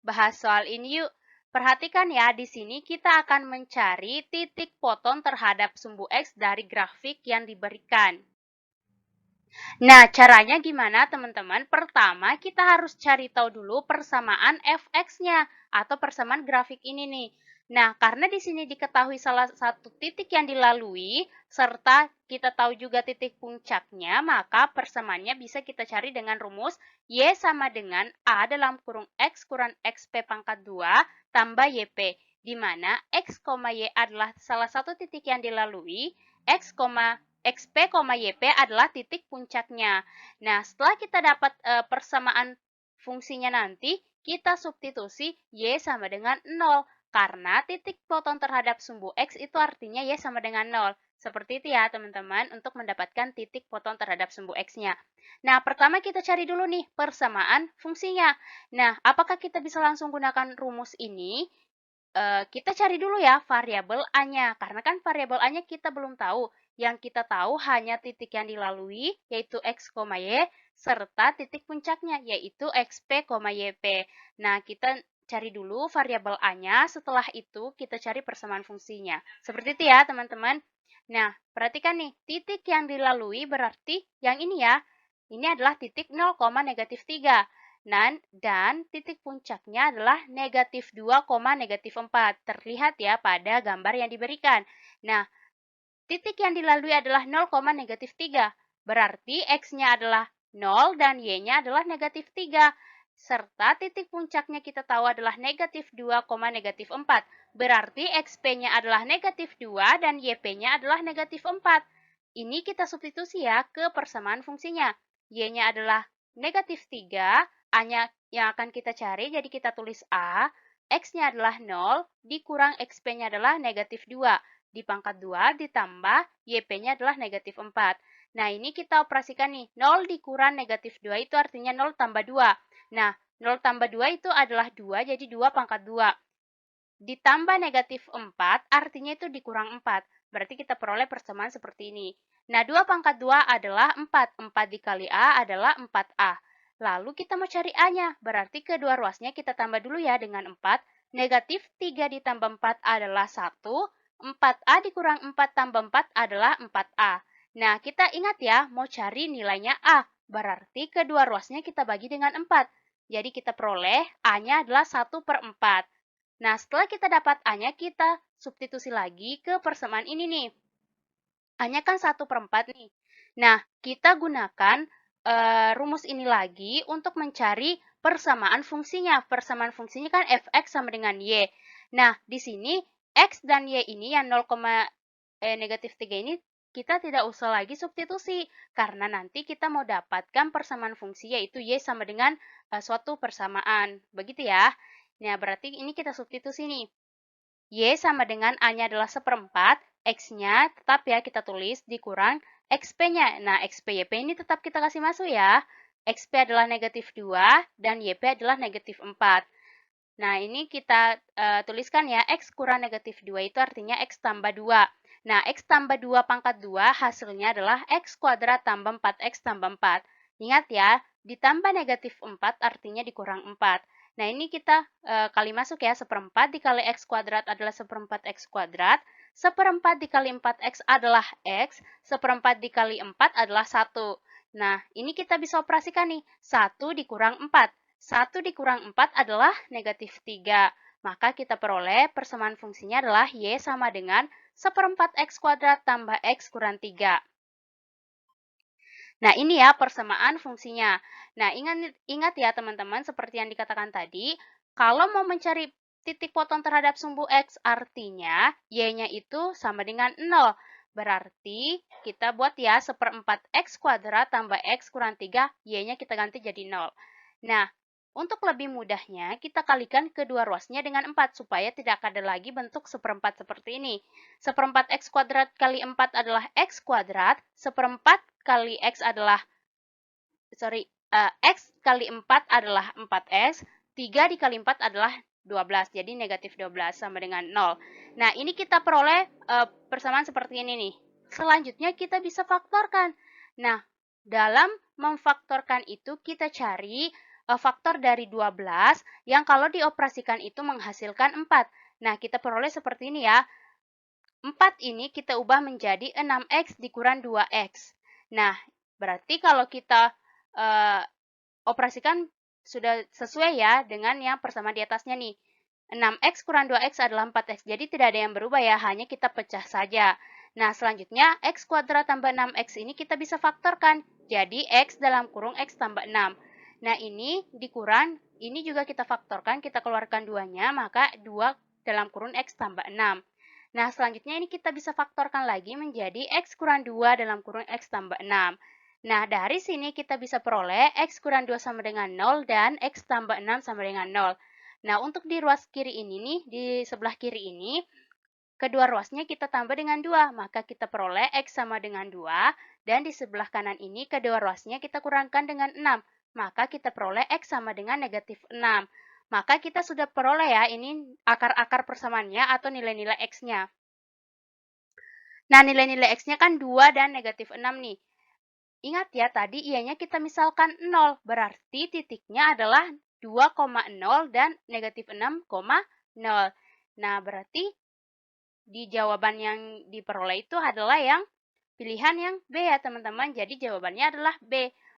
bahas soal ini yuk. Perhatikan ya, di sini kita akan mencari titik potong terhadap sumbu X dari grafik yang diberikan. Nah, caranya gimana teman-teman? Pertama, kita harus cari tahu dulu persamaan fx-nya atau persamaan grafik ini nih. Nah, karena di sini diketahui salah satu titik yang dilalui, serta kita tahu juga titik puncaknya, maka persamaannya bisa kita cari dengan rumus Y sama dengan A dalam kurung X kurang XP pangkat 2 tambah YP, di mana X, Y adalah salah satu titik yang dilalui, XP, YP adalah titik puncaknya. Nah, setelah kita dapat persamaan fungsinya nanti, kita substitusi Y sama dengan 0. Karena titik potong terhadap sumbu X itu artinya Y sama dengan 0. Seperti itu ya teman-teman untuk mendapatkan titik potong terhadap sumbu X-nya. Nah, pertama kita cari dulu nih persamaan fungsinya. Nah, apakah kita bisa langsung gunakan rumus ini? Kita cari dulu ya variabel A-nya, karena kan variabel A-nya kita belum tahu. Yang kita tahu hanya titik yang dilalui, yaitu X, Y, serta titik puncaknya, yaitu XP, YP. Nah, kita cari dulu variabel A-nya, setelah itu kita cari persamaan fungsinya. Seperti itu ya, teman-teman. Nah, perhatikan nih, titik yang dilalui berarti yang ini ya. Ini adalah titik 0, negatif 3. Dan titik puncaknya adalah negatif 2, negatif 4. Terlihat ya pada gambar yang diberikan. Nah, titik yang dilalui adalah 0, negatif 3. Berarti X-nya adalah 0 dan Y-nya adalah negatif 3. Serta titik puncaknya kita tahu adalah negatif 2, negatif 4. Berarti XP-nya adalah negatif 2 dan YP-nya adalah negatif 4. Ini kita substitusi ya ke persamaan fungsinya. Y-nya adalah negatif 3, A-nya yang akan kita cari, jadi kita tulis A, X-nya adalah 0, dikurang XP-nya adalah negatif 2, di pangkat 2 ditambah YP-nya adalah negatif 4. Nah, ini kita operasikan nih, 0 dikurang negatif 2 itu artinya 0 tambah 2. Nah, 0 tambah 2 itu adalah 2, jadi 2 pangkat 2. Ditambah negatif 4, artinya itu dikurang 4. Berarti kita peroleh persamaan seperti ini. Nah, 2 pangkat 2 adalah 4. 4 dikali A adalah 4A. Lalu kita mau cari A-nya, berarti kedua ruasnya kita tambah dulu ya dengan 4. Negatif 3 ditambah 4 adalah 1. 4A dikurang 4 tambah 4 adalah 4A. Nah, kita ingat ya, mau cari nilainya A. Berarti kedua ruasnya kita bagi dengan 4. Jadi kita peroleh A-nya adalah 1 per 4. Nah, setelah kita dapat A-nya, kita substitusi lagi ke persamaan ini nih. A-nya kan 1 per 4 nih. Nah, kita gunakan rumus ini lagi untuk mencari persamaan fungsinya. Persamaan fungsinya kan fx sama dengan y. Nah, di sini x dan y ini yang 0, negatif 3 ini kita tidak usah lagi substitusi. Karena nanti kita mau dapatkan persamaan fungsi yaitu y sama dengan suatu persamaan. Begitu ya. Nah, berarti ini kita substitusi nih. Y sama dengan A-nya adalah 1/4, X-nya tetap ya kita tulis dikurang XP-nya. Nah, XP YP ini tetap kita kasih masuk ya. XP adalah negatif 2 dan YP adalah negatif 4. Nah, ini kita tuliskan ya, X kurang negatif 2 itu artinya X tambah 2. Nah, X tambah 2 pangkat 2 hasilnya adalah X kuadrat tambah 4X tambah 4. Ingat ya, ditambah negatif 4 artinya dikurang 4. Nah, ini kita kali masuk ya, 1/4 dikali X kuadrat adalah 1/4 X kuadrat. 1/4 dikali 4X adalah X, 1/4 dikali 4 adalah 1. Nah, ini kita bisa operasikan nih, 1 dikurang 4. 1 dikurang 4 adalah negatif 3. Maka kita peroleh persamaan fungsinya adalah Y sama dengan 1/4 X kuadrat tambah X kurang 3. Nah, ini ya persamaan fungsinya. Nah, ingat ya teman-teman, seperti yang dikatakan tadi, kalau mau mencari titik potong terhadap sumbu X, artinya Y-nya itu sama dengan 0. Berarti kita buat ya 1/4 X kuadrat tambah X kurang 3, Y-nya kita ganti jadi 0. Nah, untuk lebih mudahnya, kita kalikan kedua ruasnya dengan 4, supaya tidak ada lagi bentuk 1/4 seperti ini. 1/4 X kuadrat kali 4 adalah X kuadrat, 1/4 kali X adalah, X kali 4 adalah 4X, 3 dikali 4 adalah 12, jadi negatif 12 sama dengan 0. Nah, ini kita peroleh persamaan seperti ini nih. Selanjutnya kita bisa faktorkan. Nah, dalam memfaktorkan itu kita cari faktor dari 12 yang kalau dioperasikan itu menghasilkan 4. Nah, kita peroleh seperti ini ya. 4 ini kita ubah menjadi 6x dikurang 2x. Nah, berarti kalau kita operasikan sudah sesuai ya dengan yang persamaan di atasnya nih. 6x kurang 2x adalah 4x. Jadi tidak ada yang berubah ya, hanya kita pecah saja. Nah, selanjutnya x kuadrat tambah 6x ini kita bisa faktorkan. Jadi x dalam kurung x tambah 6. Nah, ini dikurang, ini juga kita faktorkan, kita keluarkan 2-nya, maka 2 dalam kurung x tambah 6. Nah, selanjutnya ini kita bisa faktorkan lagi menjadi x kurang 2 dalam kurung x tambah 6. Nah, dari sini kita bisa peroleh x kurang 2 sama dengan 0 dan x tambah 6 sama dengan 0. Nah, untuk di ruas kiri ini nih, di sebelah kiri ini, kedua ruasnya kita tambah dengan 2, maka kita peroleh x sama dengan 2, dan di sebelah kanan ini kedua ruasnya kita kurangkan dengan 6, maka kita peroleh x sama dengan negatif 6. Maka kita sudah peroleh ya, ini akar-akar persamaannya atau nilai-nilai x-nya. Nah, nilai-nilai x-nya kan 2 dan negatif 6 nih. Ingat ya, tadi ianya kita misalkan 0, berarti titiknya adalah 2,0 dan negatif 6,0. Nah, berarti di jawaban yang diperoleh itu adalah yang pilihan yang B ya teman-teman. Jadi jawabannya adalah B.